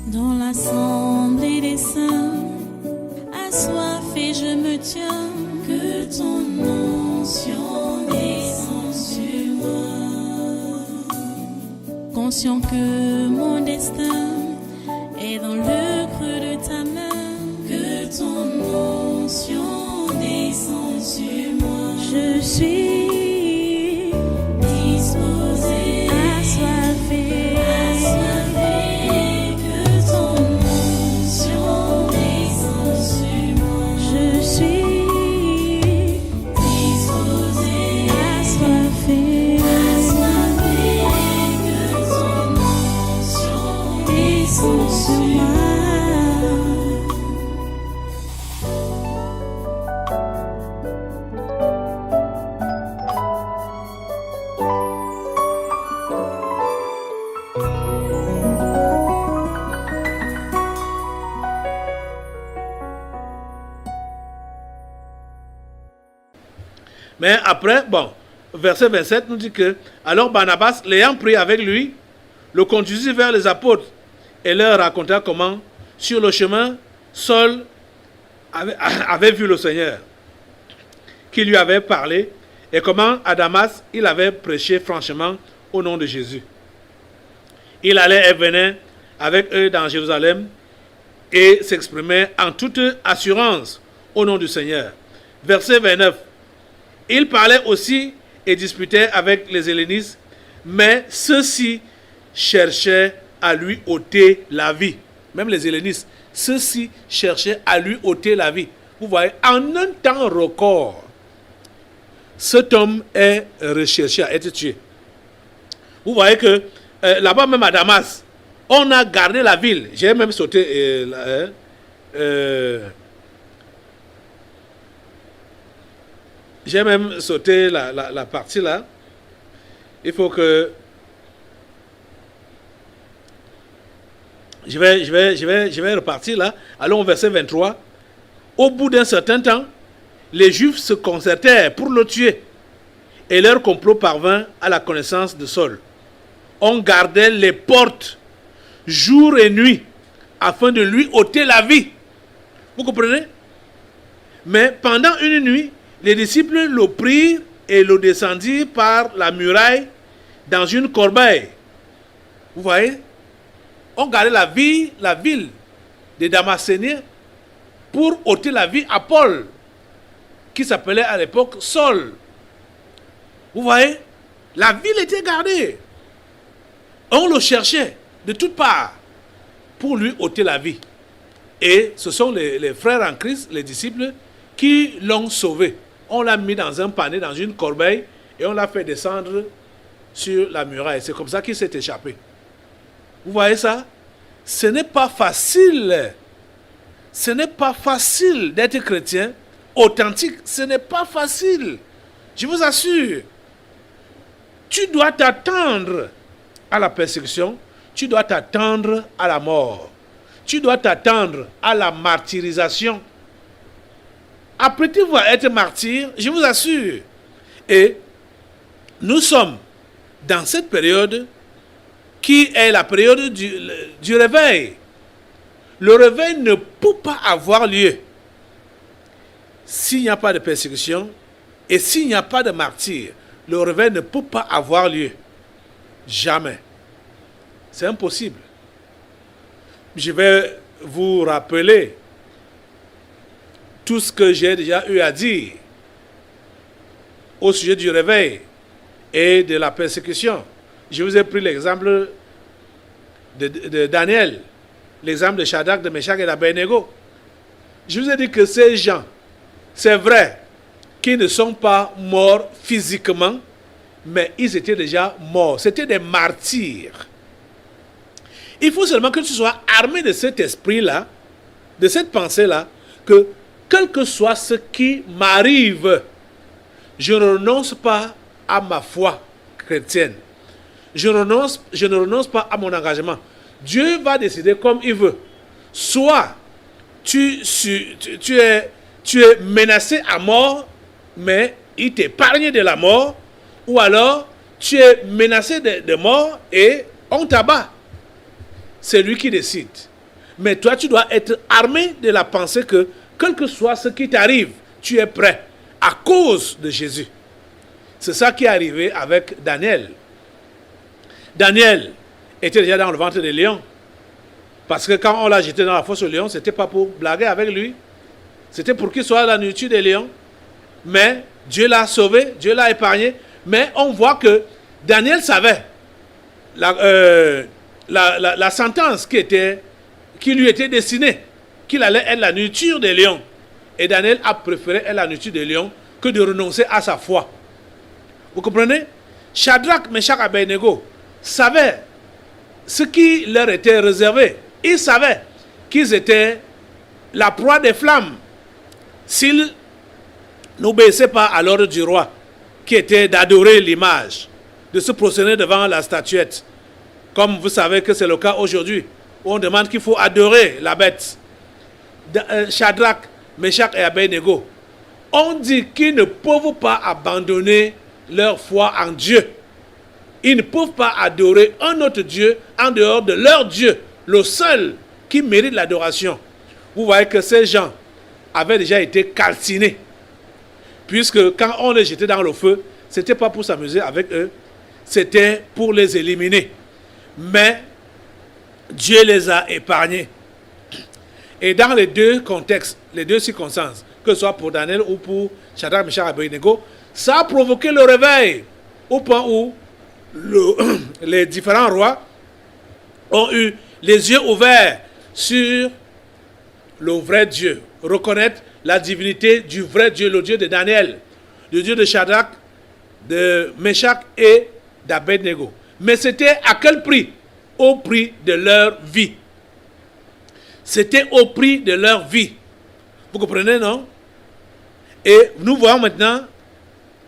Dans l'assemblée des saints, assoiffé je me tiens, que ton onction descende sur moi. Conscient que mon destin est dans le creux de ta main, que ton onction descende sur moi. Je suis disposé, assoiffé, que ton onction descende sur moi. Je suis disposé, assoiffé, que ton onction descende sur moi. Mais après, verset 27 nous dit que, alors Barnabas, l'ayant pris avec lui, le conduisit vers les apôtres et leur raconta comment, sur le chemin, Saul avait vu le Seigneur, qui lui avait parlé, et comment à Damas, il avait prêché franchement au nom de Jésus. Il allait et venait avec eux dans Jérusalem et s'exprimait en toute assurance au nom du Seigneur. Verset 29. Il parlait aussi et disputait avec les hellénistes, mais ceux-ci cherchaient à lui ôter la vie. Même les hellénistes, ceux-ci cherchaient à lui ôter la vie. Vous voyez, en un temps record, cet homme est recherché à être tué. Vous voyez que là-bas même à Damas, on a gardé la ville. J'ai même sauté... J'ai même sauté la partie là. Il faut que... Je vais repartir là. Allons au verset 23. Au bout d'un certain temps, les Juifs se concertèrent pour le tuer. Et leur complot parvint à la connaissance de Saul. On gardait les portes jour et nuit afin de lui ôter la vie. Vous comprenez? Mais pendant une nuit, les disciples le prirent et le descendirent par la muraille dans une corbeille. Vous voyez? On gardait la ville des Damascéniens pour ôter la vie à Paul, qui s'appelait à l'époque Saul. Vous voyez? La ville était gardée. On le cherchait de toutes parts pour lui ôter la vie. Et ce sont les frères en Christ, les disciples, qui l'ont sauvé. On l'a mis dans un panier, dans une corbeille, et on l'a fait descendre sur la muraille. C'est comme ça qu'il s'est échappé. Vous voyez ça? Ce n'est pas facile. Ce n'est pas facile d'être chrétien authentique. Ce n'est pas facile. Je vous assure. Tu dois t'attendre à la persécution. Tu dois t'attendre à la mort. Tu dois t'attendre à la martyrisation. Après tu vas être martyr, je vous assure. Et nous sommes dans cette période qui est la période du réveil. Le réveil ne peut pas avoir lieu s'il n'y a pas de persécution et s'il n'y a pas de martyr. Le réveil ne peut pas avoir lieu. Jamais. C'est impossible. Je vais vous rappeler tout ce que j'ai déjà eu à dire au sujet du réveil et de la persécution. Je vous ai pris l'exemple de Daniel, l'exemple de Shadrach, de Meshach et d'Abednego. Je vous ai dit que ces gens, c'est vrai qu'ils ne sont pas morts physiquement, mais ils étaient déjà morts. C'était des martyrs. Il faut seulement que tu sois armé de cet esprit-là, de cette pensée-là, que quel que soit ce qui m'arrive, je ne renonce pas à ma foi chrétienne. Je ne renonce pas à mon engagement. Dieu va décider comme il veut. Soit tu es menacé à mort, mais il t'épargne de la mort, ou alors tu es menacé de mort et on t'abat. C'est lui qui décide. Mais toi, tu dois être armé de la pensée que, quel que soit ce qui t'arrive, tu es prêt à cause de Jésus. C'est ça qui est arrivé avec Daniel. Daniel était déjà dans le ventre des lions. Parce que quand on l'a jeté dans la fosse aux lions, ce n'était pas pour blaguer avec lui. C'était pour qu'il soit à la nourriture des lions. Mais Dieu l'a sauvé, Dieu l'a épargné. Mais on voit que Daniel savait la sentence qui lui était destinée, qu'il allait être la nourriture des lions. Et Daniel a préféré être la nourriture des lions que de renoncer à sa foi. Vous comprenez? Shadrach, Meshach et Abednego savaient ce qui leur était réservé. Ils savaient qu'ils étaient la proie des flammes s'ils n'obéissaient pas à l'ordre du roi, qui était d'adorer l'image, de se prosterner devant la statuette. Comme vous savez que c'est le cas aujourd'hui, où on demande qu'il faut adorer la bête. Shadrach, Meshach et Abednego ont dit qu'ils ne peuvent pas abandonner leur foi en Dieu. Ils ne peuvent pas adorer un autre Dieu en dehors de leur Dieu, le seul qui mérite l'adoration. Vous voyez que ces gens avaient déjà été calcinés. Puisque quand on les jetait dans le feu, ce n'était pas pour s'amuser avec eux, c'était pour les éliminer. Mais Dieu les a épargnés. Et dans les deux contextes, les deux circonstances, que ce soit pour Daniel ou pour Shadrach, Meshach et Abednego, ça a provoqué le réveil au point où les différents rois ont eu les yeux ouverts sur le vrai Dieu, reconnaître la divinité du vrai Dieu, le Dieu de Daniel, le Dieu de Shadrach, de Meshach et d'Abednego. Mais c'était à quel prix? Au prix de leur vie. C'était au prix de leur vie. Vous comprenez, non? Et nous voyons maintenant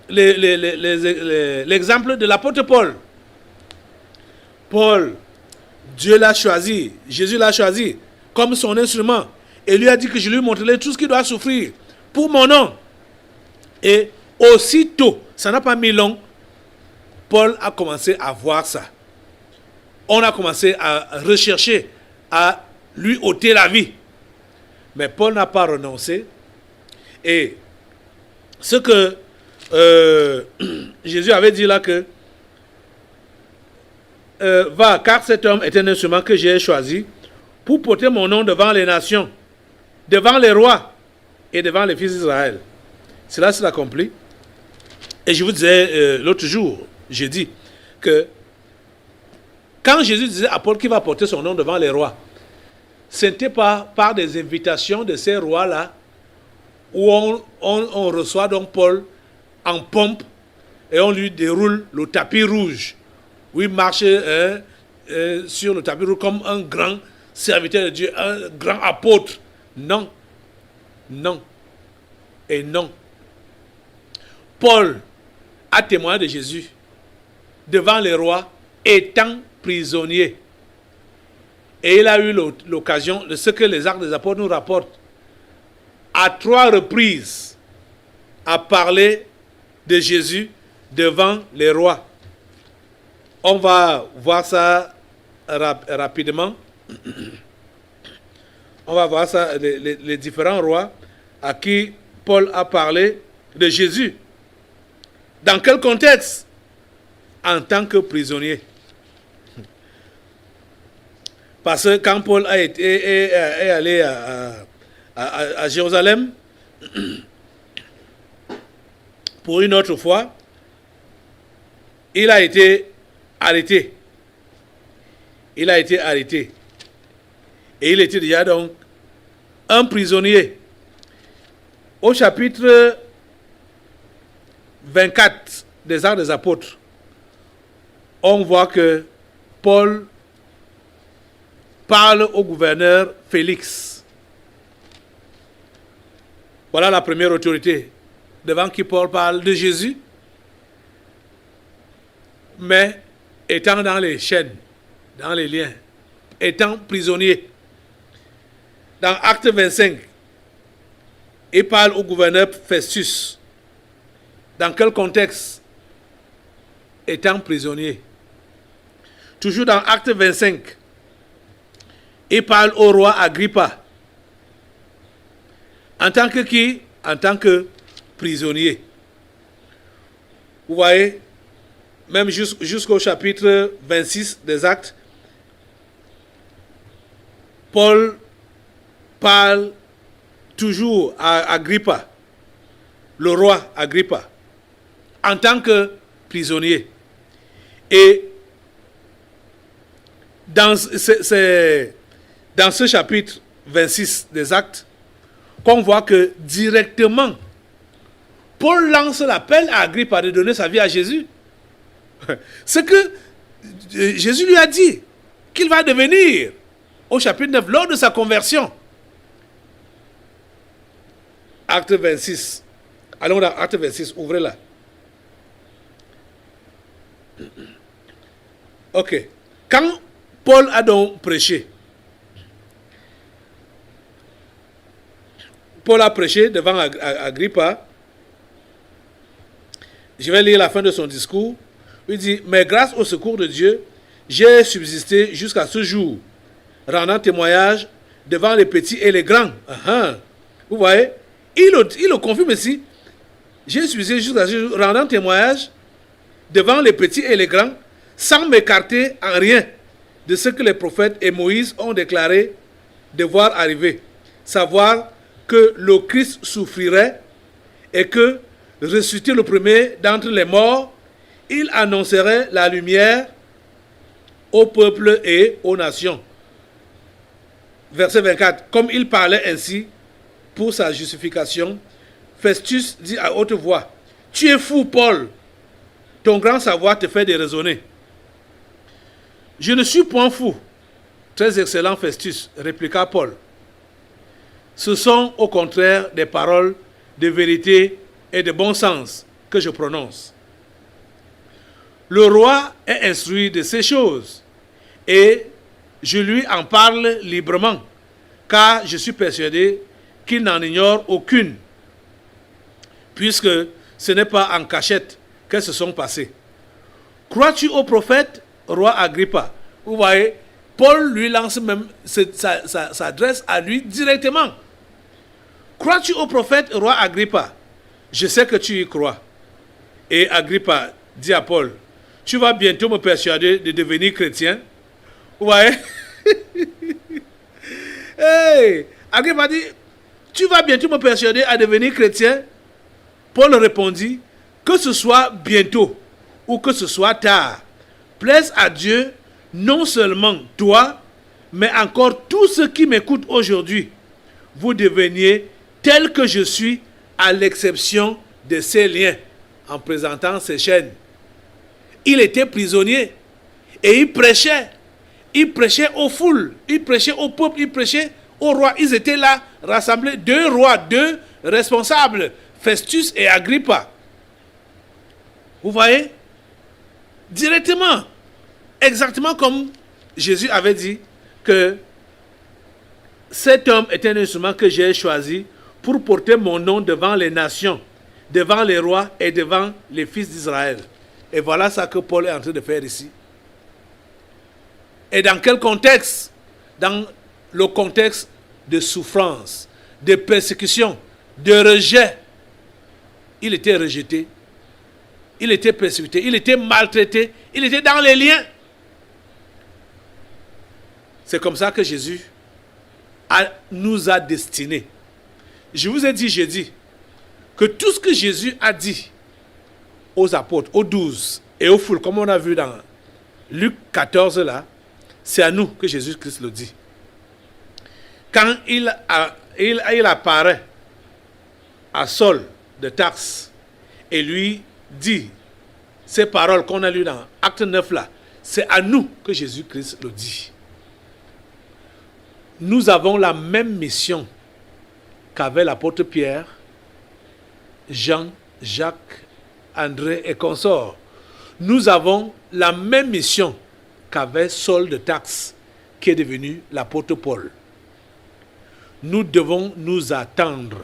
l'exemple de l'apôtre Paul. Paul, Dieu l'a choisi, Jésus l'a choisi comme son instrument. Et lui a dit que je lui montrerai tout ce qu'il doit souffrir pour mon nom. Et aussitôt, ça n'a pas mis long, Paul a commencé à voir ça. On a commencé à rechercher, à lui ôter la vie. Mais Paul n'a pas renoncé. Et ce que Jésus avait dit là que va, car cet homme est un instrument que j'ai choisi pour porter mon nom devant les nations, devant les rois et devant les fils d'Israël. Cela s'est accompli. Et je vous disais l'autre jour, j'ai dit que quand Jésus disait à Paul qu'il va porter son nom devant les rois, ce n'était pas par des invitations de ces rois-là où on reçoit donc Paul en pompe et on lui déroule le tapis rouge, où il marche sur le tapis rouge comme un grand serviteur de Dieu, un grand apôtre. Non, non et non. Paul a témoigné de Jésus devant les rois étant prisonnier. Et il a eu l'occasion de ce que les Actes des Apôtres nous rapportent, à 3 reprises, à parler de Jésus devant les rois. On va voir ça rapidement. On va voir ça, les différents rois à qui Paul a parlé de Jésus. Dans quel contexte? En tant que prisonnier. Parce que quand Paul est allé à Jérusalem, pour une autre fois, il a été arrêté. Il a été arrêté. Et il était déjà donc un prisonnier. Au chapitre 24 des Actes des Apôtres, on voit que Paul parle au gouverneur Félix. Voilà la première autorité devant qui Paul parle de Jésus, mais étant dans les chaînes, dans les liens, étant prisonnier. Dans Acte 25, il parle au gouverneur Festus. Dans quel contexte? Étant prisonnier. Toujours dans Acte 25, Il parle au roi Agrippa. En tant que qui? En tant que prisonnier. Vous voyez, même jusqu'au chapitre 26 des Actes, Paul parle toujours à Agrippa, le roi Agrippa, en tant que prisonnier. Et dans ce chapitre 26 des Actes, qu'on voit que directement, Paul lance l'appel à Agrippa de donner sa vie à Jésus. Ce que Jésus lui a dit, qu'il va devenir au chapitre 9, lors de sa conversion. Acte 26. Allons dans Acte 26, ouvrez-la. Ok. Quand Paul a donc prêché, Paul a prêché devant Agrippa. Je vais lire la fin de son discours. Il dit, mais grâce au secours de Dieu, j'ai subsisté jusqu'à ce jour, rendant témoignage devant les petits et les grands. Vous voyez, il le confirme ici. J'ai subsisté jusqu'à ce jour, rendant témoignage devant les petits et les grands, sans m'écarter en rien de ce que les prophètes et Moïse ont déclaré devoir arriver, savoir que le Christ souffrirait et que, ressuscité le premier d'entre les morts, il annoncerait la lumière au peuple et aux nations. Verset 24. Comme il parlait ainsi pour sa justification, Festus dit à haute voix, « Tu es fou, Paul, ton grand savoir te fait déraisonner. » « Je ne suis point fou. » Très excellent, Festus, répliqua Paul. « Ce sont au contraire des paroles de vérité et de bon sens que je prononce. Le roi est instruit de ces choses et je lui en parle librement, car je suis persuadé qu'il n'en ignore aucune, puisque ce n'est pas en cachette qu'elles se sont passées. Crois-tu au prophète, roi Agrippa? Vous voyez, Paul lui lance même, s'adresse à lui directement. Crois-tu au prophète, roi Agrippa? Je sais que tu y crois. Et Agrippa dit à Paul, tu vas bientôt me persuader de devenir chrétien. Vous voyez? Hey, Agrippa dit, tu vas bientôt me persuader à devenir chrétien? Paul répondit, que ce soit bientôt ou que ce soit tard, plaise à Dieu non seulement toi, mais encore tous ceux qui m'écoutent aujourd'hui, vous deveniez tel que je suis, à l'exception de ces liens, en présentant ces chaînes. Il était prisonnier et il prêchait. Il prêchait aux foules, il prêchait au peuple, il prêchait aux rois. Ils étaient là, rassemblés, deux rois, deux responsables, Festus et Agrippa. Vous voyez? Directement, exactement comme Jésus avait dit que cet homme est un instrument que j'ai choisi pour porter mon nom devant les nations, devant les rois et devant les fils d'Israël. Et voilà ça que Paul est en train de faire ici. Et dans quel contexte? Dans le contexte de souffrance, de persécution, de rejet. Il était rejeté, il était persécuté, il était maltraité, il était dans les liens. C'est comme ça que Jésus nous a destinés. Je vous ai dit jeudi que tout ce que Jésus a dit aux apôtres, aux 12 et aux foules, comme on a vu dans Luc 14 là, c'est à nous que Jésus-Christ le dit. Quand il apparaît à Saul de Tarse et lui dit ces paroles qu'on a lues dans Acte 9 là, c'est à nous que Jésus-Christ le dit. Nous avons la même mission qu'avait l'apôtre Pierre, Jean, Jacques, André et consorts. Nous avons la même mission qu'avait Saul de Tarse, qui est devenu l'apôtre Paul. Nous devons nous attendre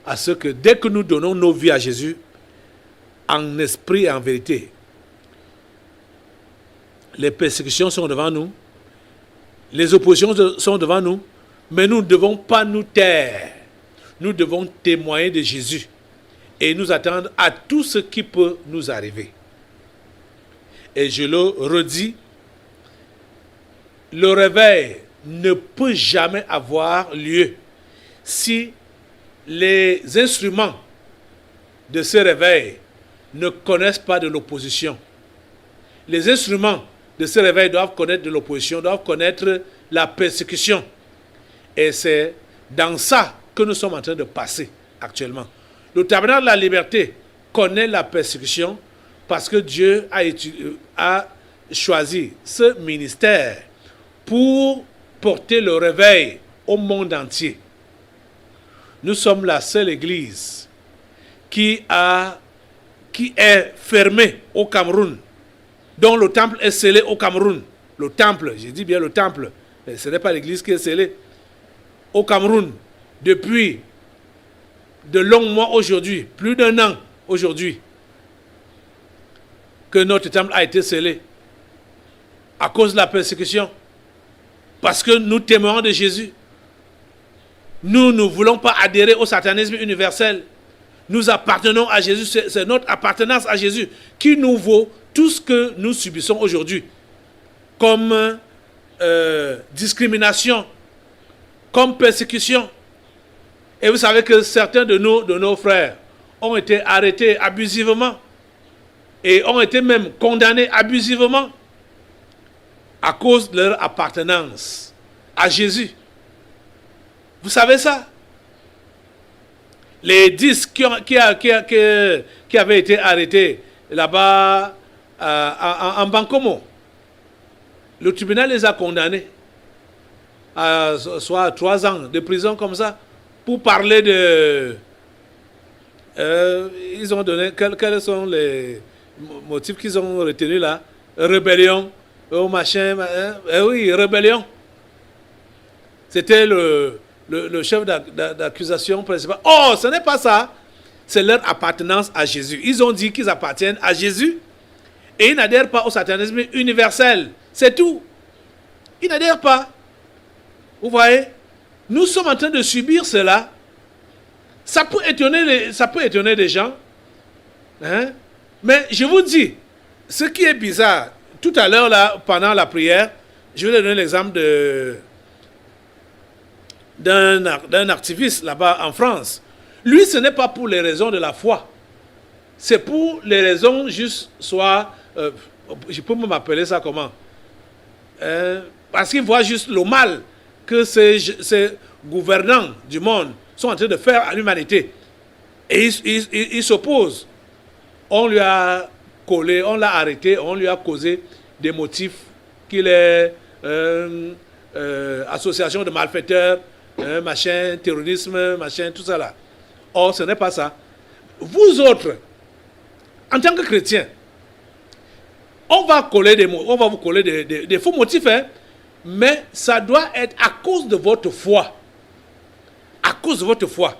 à ce que dès que nous donnons nos vies à Jésus, en esprit et en vérité, les persécutions sont devant nous, Les oppositions sont devant nous, mais nous ne devons pas nous taire. Nous devons témoigner de Jésus et nous attendre à tout ce qui peut nous arriver. Et je le redis, le réveil ne peut jamais avoir lieu si les instruments de ce réveil ne connaissent pas de l'opposition. Les instruments de ce réveil doivent connaître de l'opposition, doivent connaître la persécution. Et c'est dans ça que nous sommes en train de passer actuellement. Le tabernacle de la liberté connaît la persécution parce que Dieu a choisi ce ministère pour porter le réveil au monde entier. Nous sommes la seule église qui est fermée au Cameroun, dont le temple est scellé au Cameroun. Le temple, je dis bien le temple, mais ce n'est pas l'église qui est scellée. Au Cameroun, depuis de longs mois aujourd'hui, plus d'1 an aujourd'hui, que notre temple a été scellé à cause de la persécution. Parce que nous témoignons de Jésus. Nous ne voulons pas adhérer au satanisme universel. Nous appartenons à Jésus, c'est notre appartenance à Jésus qui nous vaut tout ce que nous subissons aujourd'hui comme discrimination, comme persécution. Et vous savez que certains de nos frères ont été arrêtés abusivement et ont été même condamnés abusivement à cause de leur appartenance à Jésus. Vous savez ça? Les 10 qui avaient été arrêtés là-bas en Bankomo, le tribunal les a condamnés à soit 3 ans de prison comme ça pour parler de... ils ont donné... Quels sont les motifs qu'ils ont retenus là? Rébellion, machin... oui, rébellion. C'était le chef d'accusation principal. Oh, ce n'est pas ça. C'est leur appartenance à Jésus. Ils ont dit qu'ils appartiennent à Jésus et ils n'adhèrent pas au satanisme universel. C'est tout. Ils n'adhèrent pas. Vous voyez? Nous sommes en train de subir cela. Ça peut étonner les gens. Hein? Mais je vous dis, ce qui est bizarre, tout à l'heure, là, pendant la prière, je vais donner l'exemple d'un activiste là-bas en France. Lui, ce n'est pas pour les raisons de la foi. C'est pour les raisons juste, soit... je peux m'appeler ça comment? Parce qu'il voit juste le mal que ces gouvernants du monde sont en train de faire à l'humanité. Et il s'oppose. On lui a collé, on l'a arrêté, on lui a causé des motifs qu'il est association de malfaiteurs, machin, terrorisme, machin, tout ça là. Or, ce n'est pas ça. Vous autres, en tant que chrétiens, on va vous coller des faux motifs, hein, mais ça doit être à cause de votre foi. À cause de votre foi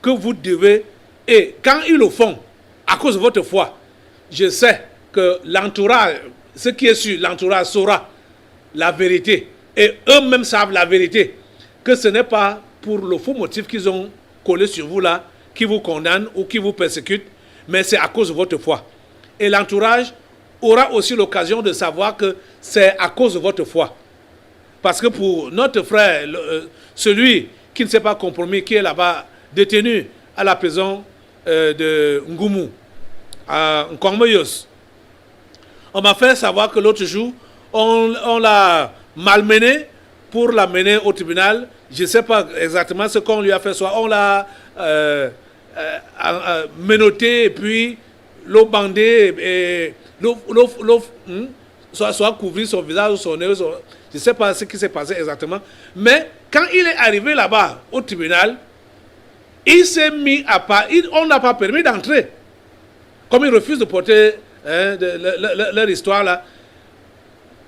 que vous devez, et quand ils le font, à cause de votre foi, je sais que l'entourage, ce qui est sûr, l'entourage saura la vérité, et eux-mêmes savent la vérité, que ce n'est pas pour le faux motif qu'ils ont collé sur vous là, qui vous condamnent ou qui vous persécutent, mais c'est à cause de votre foi. Et l'entourage aura aussi l'occasion de savoir que c'est à cause de votre foi. Parce que pour notre frère, celui qui ne s'est pas compromis, qui est là-bas détenu à la prison de Ngumu, à Nkwangmoyos, on m'a fait savoir que l'autre jour, on l'a malmené pour l'amener au tribunal. Je ne sais pas exactement ce qu'on lui a fait. Soit on l'a menotté et puis l'eau bandé et soit couvrir son visage ou son nez. Je ne sais pas ce qui s'est passé exactement. Mais quand il est arrivé là-bas au tribunal, il s'est mis à part. On n'a pas permis d'entrer. Comme il refuse de porter leur histoire là,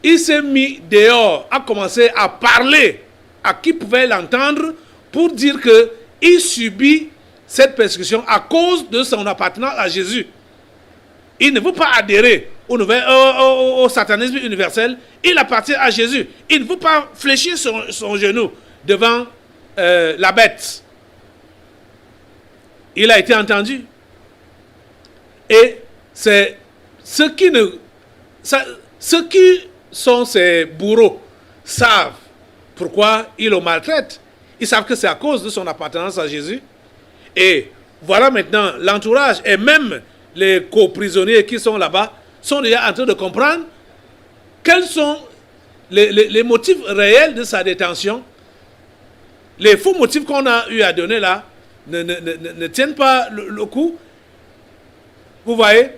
il s'est mis dehors, a commencé à parler à qui pouvait l'entendre pour dire qu'il subit cette persécution à cause de son appartenance à Jésus. Il ne veut pas adhérer au satanisme universel, il appartient à Jésus. Il ne faut pas fléchir son genou devant la bête. Il a été entendu. Et c'est ceux qui sont ses bourreaux savent pourquoi ils le maltraitent. Ils savent que c'est à cause de son appartenance à Jésus. Et voilà maintenant l'entourage et même les co-prisonniers qui sont là-bas sont déjà en train de comprendre quels sont les motifs réels de sa détention. Les faux motifs qu'on a eu à donner là ne tiennent pas le coup. Vous voyez,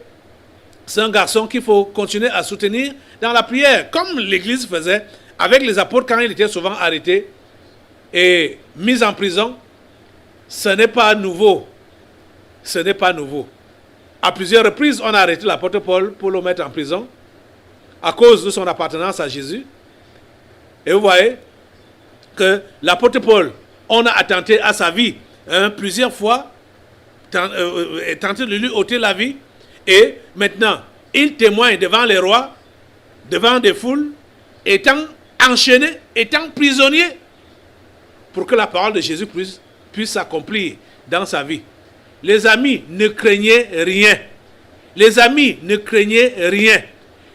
c'est un garçon qu'il faut continuer à soutenir dans la prière, comme l'Église faisait avec les apôtres quand il était souvent arrêté et mis en prison. Ce n'est pas nouveau. Ce n'est pas nouveau. À plusieurs reprises, on a arrêté l'apôtre Paul pour le mettre en prison à cause de son appartenance à Jésus. Et vous voyez que l'apôtre Paul, on a attenté à sa vie plusieurs fois, tenté de lui ôter la vie. Et maintenant, il témoigne devant les rois, devant des foules, étant enchaîné, étant prisonnier, pour que la parole de Jésus puisse s'accomplir dans sa vie. Les amis, ne craignez rien. Les amis, ne craignez rien.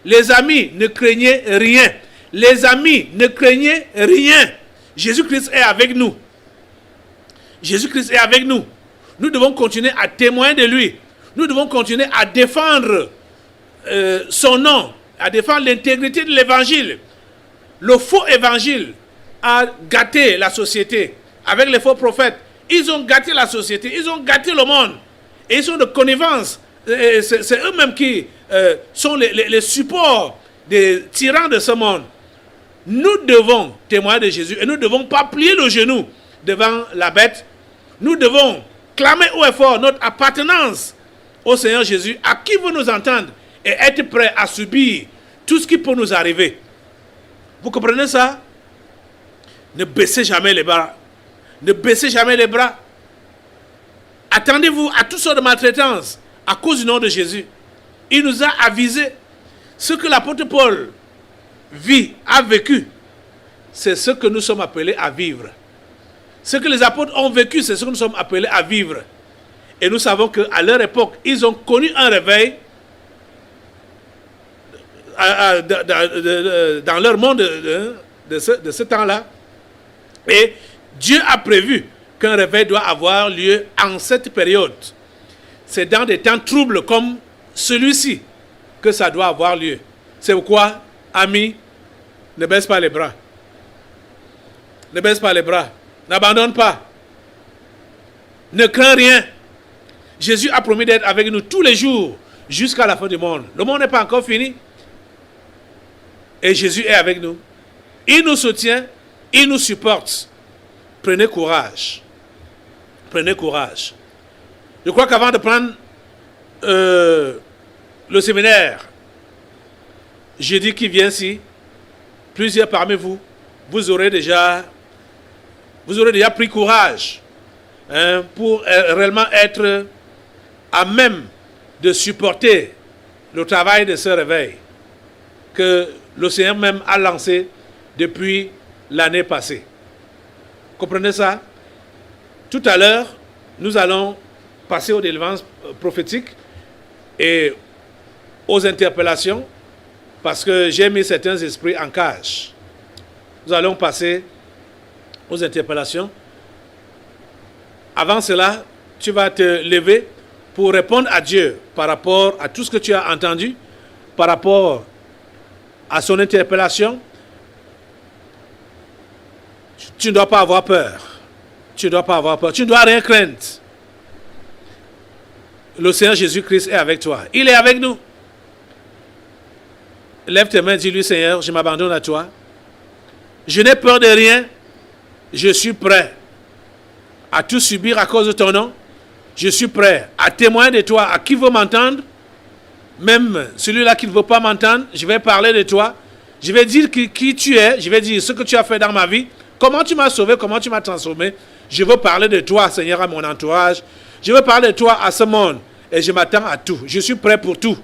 Les amis, ne craignez rien. Les amis, ne craignez rien. Jésus-Christ est avec nous. Jésus-Christ est avec nous. Nous devons continuer à témoigner de lui. Nous devons continuer à défendre son nom, à défendre l'intégrité de l'évangile. Le faux évangile a gâté la société avec les faux prophètes. Ils ont gâté la société, ils ont gâté le monde. Et ils sont de connivence. C'est eux-mêmes qui sont les supports des tyrans de ce monde. Nous devons témoigner de Jésus et nous ne devons pas plier le genou devant la bête. Nous devons clamer haut et fort notre appartenance au Seigneur Jésus, à qui veut nous entendre et être prêt à subir tout ce qui peut nous arriver. Vous comprenez ça? Ne baissez jamais les bras. Ne baissez jamais les bras. Attendez-vous à toutes sortes de maltraitances à cause du nom de Jésus. Il nous a avisé. Ce que l'apôtre Paul a vécu, c'est ce que nous sommes appelés à vivre. Ce que les apôtres ont vécu, c'est ce que nous sommes appelés à vivre. Et nous savons qu'à leur époque, ils ont connu un réveil dans leur monde de ce temps-là. Et Dieu a prévu qu'un réveil doit avoir lieu en cette période. C'est dans des temps troubles comme celui-ci que ça doit avoir lieu. C'est pourquoi, amis, ne baisse pas les bras. Ne baisse pas les bras. N'abandonne pas. Ne crains rien. Jésus a promis d'être avec nous tous les jours jusqu'à la fin du monde. Le monde n'est pas encore fini. Et Jésus est avec nous. Il nous soutient, il nous supporte. Prenez courage. Prenez courage. Je crois qu'avant de prendre le séminaire, jeudi qui vient ici, plusieurs parmi vous, vous aurez déjà pris courage pour réellement être à même de supporter le travail de ce réveil que le Seigneur même a lancé depuis l'année passée. Comprenez ça? Tout à l'heure, nous allons passer aux délivrances prophétiques et aux interpellations parce que j'ai mis certains esprits en cage. Nous allons passer aux interpellations. Avant cela, tu vas te lever pour répondre à Dieu par rapport à tout ce que tu as entendu, par rapport à son interpellation. Tu ne dois pas avoir peur. Tu ne dois pas avoir peur. Tu ne dois rien craindre. Le Seigneur Jésus-Christ est avec toi. Il est avec nous. Lève tes mains, dis-lui, Seigneur, je m'abandonne à toi. Je n'ai peur de rien. Je suis prêt à tout subir à cause de ton nom. Je suis prêt à témoigner de toi à qui veut m'entendre. Même celui-là qui ne veut pas m'entendre, je vais parler de toi. Je vais dire qui tu es. Je vais dire ce que tu as fait dans ma vie. Comment tu m'as sauvé, comment tu m'as transformé. Je veux parler de toi, Seigneur, à mon entourage. Je veux parler de toi à ce monde. Et je m'attends à tout. Je suis prêt pour tout.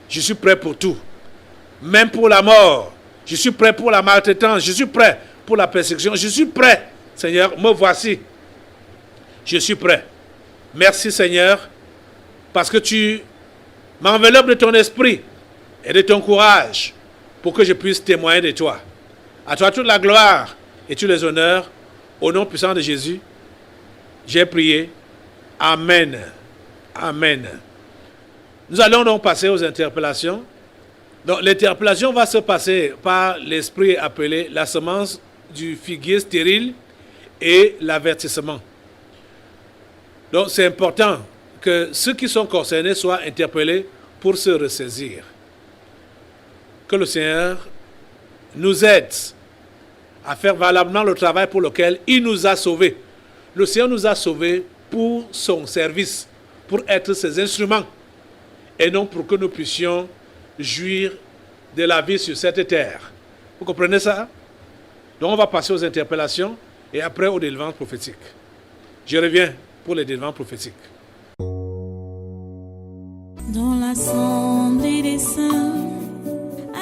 Je suis prêt pour tout. Même pour la mort. Je suis prêt pour la maltraitance. Je suis prêt pour la persécution. Je suis prêt. Seigneur, me voici. Je suis prêt. Merci Seigneur, parce que tu m'enveloppes de ton esprit et de ton courage pour que je puisse témoigner de toi. À toi toute la gloire et tous les honneurs. Au nom puissant de Jésus, j'ai prié. Amen. Amen. Nous allons donc passer aux interpellations. Donc l'interpellation va se passer par l'esprit appelé la semence du figuier stérile et l'avertissement. Donc c'est important que ceux qui sont concernés soient interpellés pour se ressaisir. Que le Seigneur nous aide à faire valablement le travail pour lequel il nous a sauvés. Le Seigneur nous a sauvés pour son service, pour être ses instruments, et non pour que nous puissions jouir de la vie sur cette terre. Vous comprenez ça? Donc on va passer aux interpellations et après aux délivrances prophétiques. Je reviens pour les délivrances prophétiques. Dans l'assemblée des saints,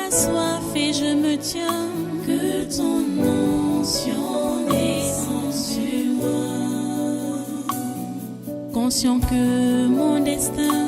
assoiffé je me tiens, que ton onction descende sur moi. Conscient que mon destin